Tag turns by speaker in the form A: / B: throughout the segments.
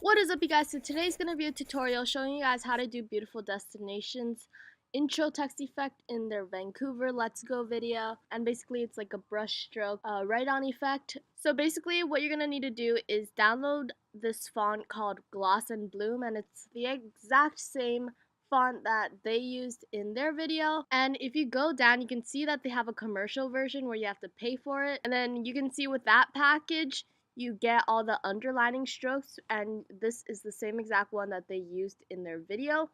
A: What is up, you guys? So today's going to be a tutorial showing you guys how to do Beautiful Destinations intro text effect in their Vancouver Let's Go video. And basically it's like a brush stroke write-on effect. So basically what you're going to need to do is download this font called Gloss and Bloom, and it's the exact same font that they used in their video. And if you go down, you can see that they have a commercial version where you have to pay for it. And then you can see with that package you get all the underlining strokes, and this is the same exact one that they used in their video.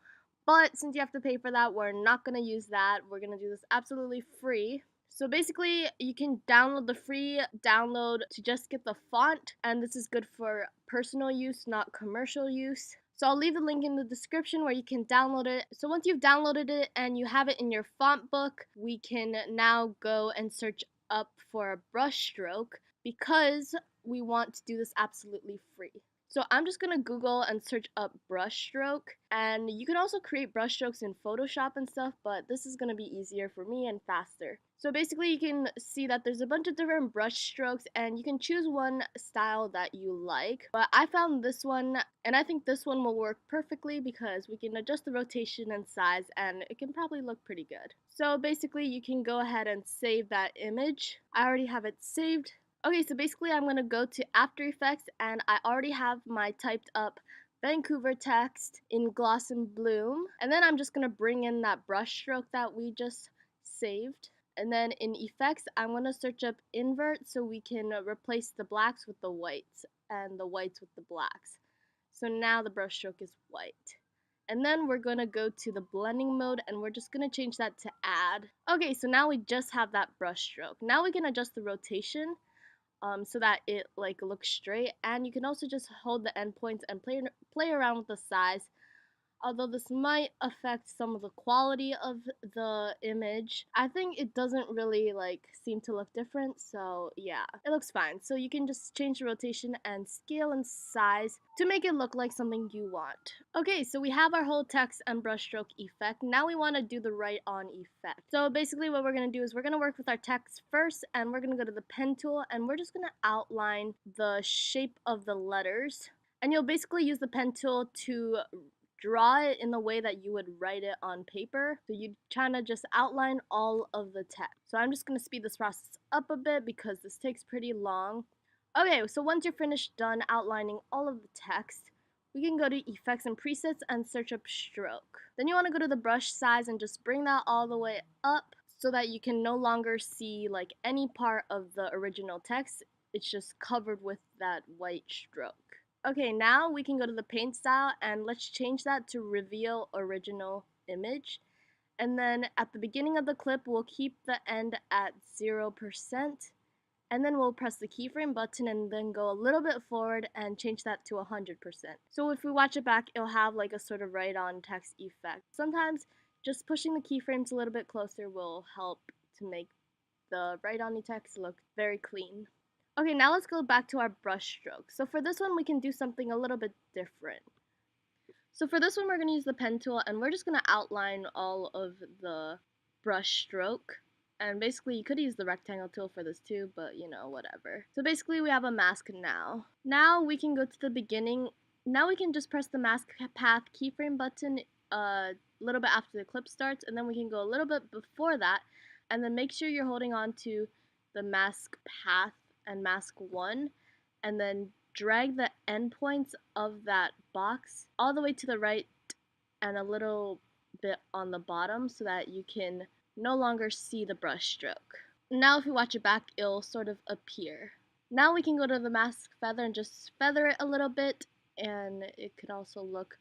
A: But since you have to pay for that, we're not going to use that. We're going to do this absolutely free. So basically, you can download the free download to just get the font, and this is good for personal use, not commercial use. So I'll leave the link in the description where you can download it. So once you've downloaded it and you have it in your font book, we can now go and search up for a brush stroke because we want to do this absolutely free. So I'm just going to Google and search up brush stroke, and you can also create brush strokes in Photoshop and stuff, but this is going to be easier for me and faster. So basically you can see that there's a bunch of different brush strokes and you can choose one style that you like. But I found this one and I think this one will work perfectly because we can adjust the rotation and size and it can probably look pretty good. So basically you can go ahead and save that image. I already have it saved. Okay, so basically I'm going to go to After Effects and I already have my typed up Vancouver text in Gloss and Bloom. And then I'm just going to bring in that brush stroke that we just saved. And then in Effects, I'm going to search up Invert so we can replace the blacks with the whites and the whites with the blacks. So now the brush stroke is white. And then we're going to go to the blending mode and we're just going to change that to add. Okay, so now we just have that brush stroke. Now we can adjust the rotation so that it like looks straight, and you can also just hold the endpoints and play around with the size. Although this might affect some of the quality of the image, I think it doesn't really like seem to look different, so yeah, it looks fine. So you can just change the rotation and scale and size to make it look like something you want. Okay, so we have our whole text and brushstroke effect. Now we want to do the write on effect. So basically what we're going to do is we're going to work with our text first, and we're going to go to the pen tool and we're just going to outline the shape of the letters. And you'll basically use the pen tool to draw it in the way that you would write it on paper. So you kind of just outline all of the text. So I'm just going to speed this process up a bit because this takes pretty long. Okay, so once you're finished done outlining all of the text, we can go to Effects and Presets and search up Stroke. Then you want to go to the brush size and just bring that all the way up so that you can no longer see like any part of the original text. It's just covered with that white stroke. Okay, now we can go to the paint style and let's change that to reveal original image. And then at the beginning of the clip, we'll keep the end at 0%. And then we'll press the keyframe button and then go a little bit forward and change that to 100%. So if we watch it back, it'll have like a sort of write-on text effect. Sometimes just pushing the keyframes a little bit closer will help to make the write-on text look very clean. Okay, now let's go back to our brush stroke. So for this one, we can do something a little bit different. So for this one, we're going to use the pen tool, and we're just going to outline all of the brush stroke. And basically, you could use the rectangle tool for this too, but you know, whatever. So basically, we have a mask now. Now we can go to the beginning. Now we can just press the mask path keyframe button a little bit after the clip starts, and then we can go a little bit before that, and then make sure you're holding on to the mask path and mask 1, and then drag the endpoints of that box all the way to the right and a little bit on the bottom so that you can no longer see the brush stroke. Now if you watch it back, it'll sort of appear. Now we can go to the mask feather and just feather it a little bit, and it could also look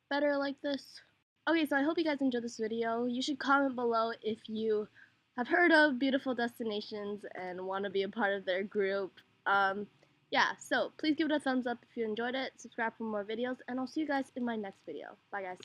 A: better like this. Okay, so I hope you guys enjoyed this video. You should comment below if you have heard of Beautiful Destinations and want to be a part of their group. Yeah, so please give it a thumbs up if you enjoyed it, subscribe for more videos, and I'll see you guys in my next video. Bye guys.